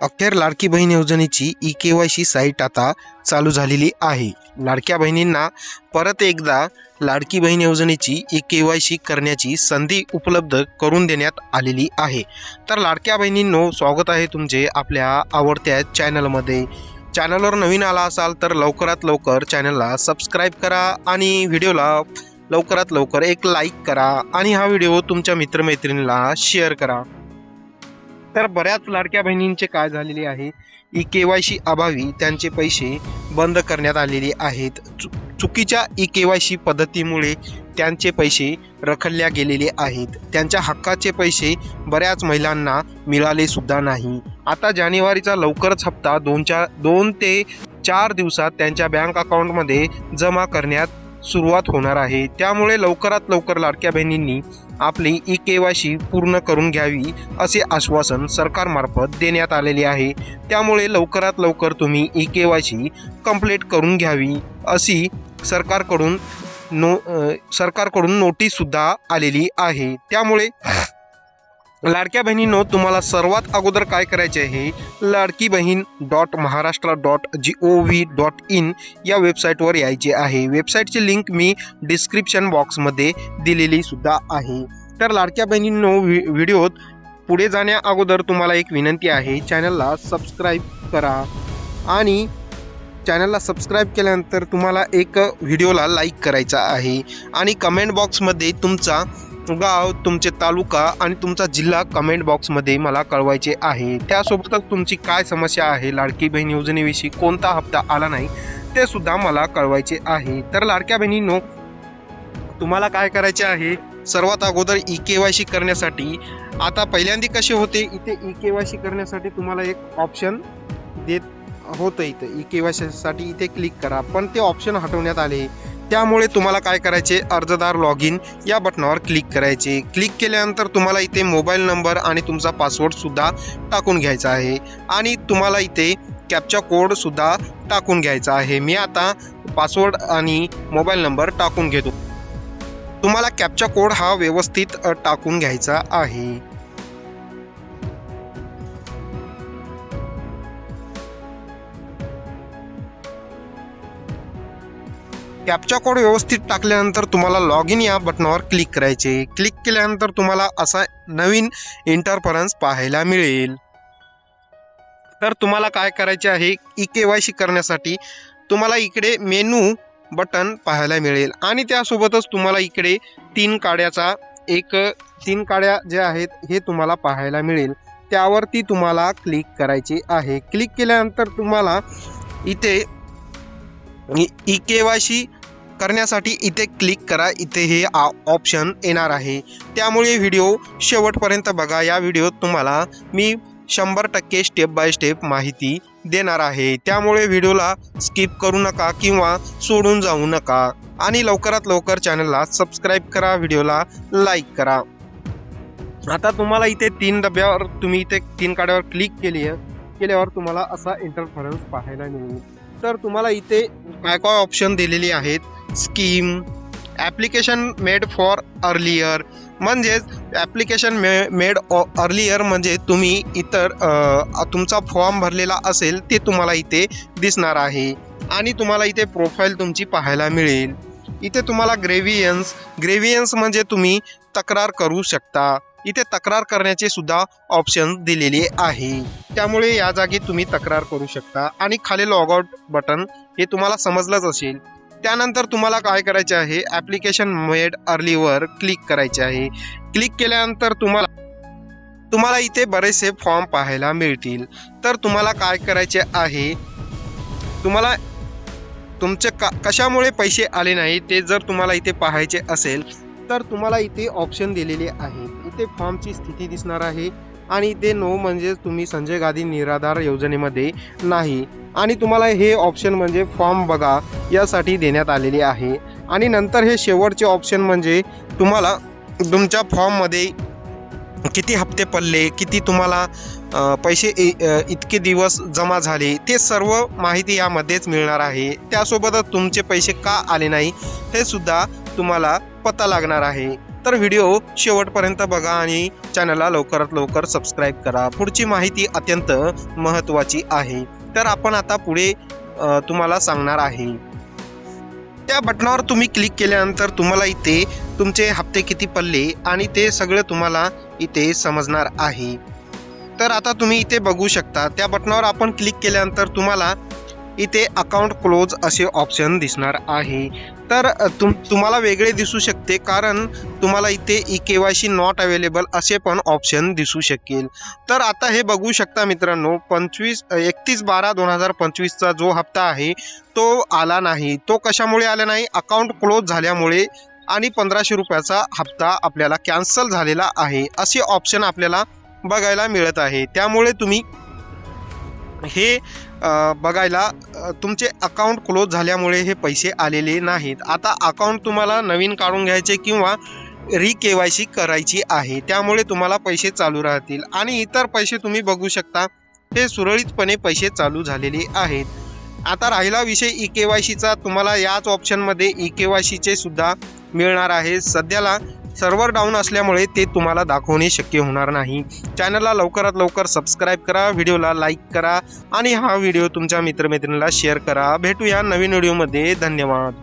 अखेर लाडकी बहीण योजनेची ई-के-वाय-सी साईट आता चालू झालेली आहे। लाडक्या बहिणींना परत एकदा लाडकी बहीण योजनेची ई-के-वाय-सी करण्याची संधी उपलब्ध करून देण्यात आलेली आहे। तर लाडक्या बहिणींनो, स्वागत आहे तुमचे आपल्या आवडत्या चॅनलमध्ये। चॅनलवर नवीन आला असाल तर लवकरात लवकर चॅनलला सबस्क्राईब करा आणि व्हिडिओला लवकरात लवकर एक लाईक करा आणि हा व्हिडिओ तुमच्या मित्रमैत्रिणींना शेअर करा। तर बऱ्याच लाडक्या बहिणींचे काय झालेले आहे, ई-के-वाय-सी अभावी त्यांचे पैसे बंद करण्यात आलेले आहेत। चुकीच्या ई-के-वाय-सी पद्धतीमुळे त्यांचे पैसे रखडल्या गेलेले आहेत। त्यांच्या हक्काचे पैसे बऱ्याच महिलांना मिळाले सुद्धा नाही। आता जानेवारीचा लवकरच हप्ता 2 ते 4 दिवसात त्यांच्या बँक अकाउंटमध्ये जमा करण्यात सुरुवात होणार आहे। त्यामुळे लवकरात लवकर लाडक्या बहिणींनी आपली ई-के-वाय-सी पूर्ण करून घ्यावी असे आश्वासन सरकारमार्फत देण्यात आलेले आहे। त्यामुळे लवकरात लवकर तुम्ही ई-के-वाय-सी कंप्लीट करून घ्यावी अशी सरकारकडून नोटीस सुद्धा आलेली आहे। त्यामुळे लाडक्या बहिणींनो, तुम्हाला सर्वात अगोदर काय करायचे आहे, ladkibhin.maharashtra.gov.in या वेबसाईटवर यायचे आहे। वेबसाईटची लिंक मी डिस्क्रिप्शन बॉक्समध्ये दिलेली सुद्धा आहे। तर लाडक्या बहिणींनो, व्हिडिओत पुढे जाण्या अगोदर तुम्हाला एक विनंती आहे, चॅनलला सबस्क्राईब करा आणि चॅनलला सबस्क्राईब केल्यानंतर तुम्हाला एक व्हिडिओला लाईक करायचा आहे आणि कमेंट बॉक्समध्ये तुमचा गाव, तुमचे तालुका आणि तुमचा जिल्हा कमेंट बॉक्समध्ये मला कळवायचे आहे। त्यासोबतच तुमची काय समस्या आहे, लाडकी बहीण योजनेविषयी कोणता हप्ता आला नाही ते सुद्धा मला कळवायचे आहे। तर लाडक्या बहिणींनो, तुम्हाला काय करायचे आहे, सर्वात अगोदर ई-के-वाय-सी करण्यासाठी आता पहिल्यांदा कसे होते, इथे ई-के-वाय-सी करण्यासाठी तुम्हाला एक ऑप्शन देत होतं, इथं ई-के-वाय-सी साठी इथे क्लिक करा, पण ते ऑप्शन हटवण्यात आले। त्यामुळे तुम्हाला काय करायचे, अर्जदार लॉग इन या बटनावर क्लिक करायचे। क्लिक केल्यानंतर तुम्हाला इथे मोबाईल नंबर आणि तुमचा पासवर्ड सुद्धा टाकून घ्यायचा आहे आणि तुम्हाला इथे कॅप्चा कोड सुद्धा टाकून घ्यायचा आहे। मी आता पासवर्ड आणि मोबाईल नंबर टाकून घेतो। तुम्हाला कॅप्चा कोड हा व्यवस्थित टाकून घ्यायचा आहे। कॅप्चा कोड व्यवस्थित टाकल्यानंतर तुम्हाला लॉग इन या बटनावर क्लिक करायचे। क्लिक केल्यानंतर तुम्हाला असा नवीन इंटरफरन्स पाहायला मिळेल। तर तुम्हाला काय करायचे आहे, ई-के-वाय-सी करण्यासाठी तुम्हाला इकडे मेनू बटन पाहायला मिळेल आणि त्यासोबतच तुम्हाला इकडे 3 काड्या ज्या आहेत हे तुम्हाला पाहायला मिळेल। त्यावरती तुम्हाला क्लिक करायचे आहे। क्लिक केल्यानंतर तुम्हाला इथे ई-के-वाय-सी करण्यासाठी इथे क्लिक करा, इथे हे ऑप्शन येणार आहे। त्यामुळे व्हिडिओ शेवटपर्यंत बघा। या व्हिडिओत तुम्हाला मी 100% स्टेप बाय स्टेप माहिती देणार आहे। त्यामुळे व्हिडिओला स्किप करू नका किंवा सोडून जाऊ नका आणि लवकरात लवकर चॅनलला सबस्क्राईब करा, व्हिडिओला लाईक करा। आता तुम्हाला इथे 3 डब्यावर तुम्ही इथे 3 काड्यावर क्लिक केल्यावर तुम्हाला असा इंटरफरन्स पाहायला मिळेल। तर तुम्हाला इथे काय काय ऑप्शन दिलेली आहेत, scheme, application made for earlier, म्हणजेच ॲप्लिकेशन मेड अर्लियर म्हणजे तुम्ही इतर तुमचा फॉर्म भरलेला असेल ते तुम्हाला इथे दिसणार आहे आणि तुम्हाला इथे प्रोफाईल तुमची पाहायला मिळेल। इथे तुम्हाला ग्रेव्हियन्स म्हणजे तुम्ही तक्रार करू शकता। इथे तक्रार करण्याचे सुद्धा ऑप्शन दिलेले आहे। त्यामुळे या जागी तुम्ही तक्रार करू शकता आणि खाली लॉग आउट बटन हे तुम्हाला समजलंच असेल। त्यानंतर तुम्हाला काय करायचे आहे, ॲप्लिकेशन मेड अर्लीवर क्लिक करायचे आहे। क्लिक केल्यानंतर तुम्हाला इथे बरेचसे फॉर्म पाहायला मिळतील। तर तुम्हाला काय करायचे आहे, तुम्हाला तुमचे कशामुळे पैसे आले नाही ते जर तुम्हाला इथे पाहायचे असेल तर तुम्हाला इथे ऑप्शन दिलेले आहेत। इथे फॉर्मची स्थिती दिसणार आहे आणि इथे नो म्हणजे तुम्ही संजय गांधी निराधार योजनेमध्ये नाही आणि तुम्हाला हे ऑप्शन म्हणजे फॉर्म बघा यासाठी देण्यात आलेले आहे। आणि नंतर हे शेवटचे ऑप्शन म्हणजे तुम्हाला तुमच्या फॉर्ममध्ये किती हप्ते पडले, किती तुम्हाला पैसे इतके दिवस जमा झाले, ते सर्व माहिती यामध्येच मिळणार आहे। त्यासोबतच तुमचे पैसे का आले नाही हे सुद्धा तुम्हाला पता लागणार आहे। तर व्हिडिओ शेवटपर्यंत बघा आणि चॅनलला लवकरात लवकर सबस्क्राईब करा. पुढची माहिती अत्यंत महत्त्वाची आहे. तर आपण आता पुढे तुम्हाला सांगणार आहे. त्या बटनावर तुम्ही क्लिक केल्यानंतर तुम्हाला इथे तुमचे हप्ते किती पडले आणि ते सगळं तुम्हाला इथे समजणार आहे. तर आता तुम्ही इथे बघू शकता, त्या बटनावर आपण क्लिक केल्यानंतर तुम्हाला इथे अकाउंट क्लोज असे ऑप्शन दिसणार आहे. तर तुम्हाला वेगळे दिसू शकते, कारण तुम्हाला इथे EKYC नॉट अवेलेबल असे पण ऑप्शन दिसू शकेल. तर आता हे बघू शकता मित्रांनो, 31/12/2025चा जो हप्ता आहे तो आला नाही. तो कशामुळे आला नाही? अकाउंट क्लोज झाल्यामुळे आणि 1500 रुपयाचा हप्ता आपल्याला कॅन्सल झालेला आहे असे ऑप्शन आपल्याला बघायला मिळत आहे. त्यामुळे तुम्ही हे बघायला तुमचे अकाउंट क्लोज झाल्यामुळे हे पैसे आलेले नाहीत. आता अकाउंट तुम्हाला नवीन काढून घ्यायचे किंवा KYC करायची आहे, त्यामुळे तुम्हाला पैसे चालू राहतील आणि इतर पैसे तुम्ही बघू शकता हे सुरळीतपणे पैसे चालू झालेले आहेत. आता राहिला विषय EKYCचा, तुम्हाला याच ऑप्शनमध्ये EKYCचे सुद्धा मिळणार आहे. सध्याला सर्व्हर डाऊन असल्यामुळे ते तुम्हाला दाखवणे शक्य होणार नाही. चॅनलला लवकरात लवकर सबस्क्राईब करा, व्हिडिओला लाईक करा आणि हा व्हिडिओ तुमच्या मित्रमैत्रिणीला शेअर करा. भेटूया नवीन व्हिडिओमध्ये. धन्यवाद.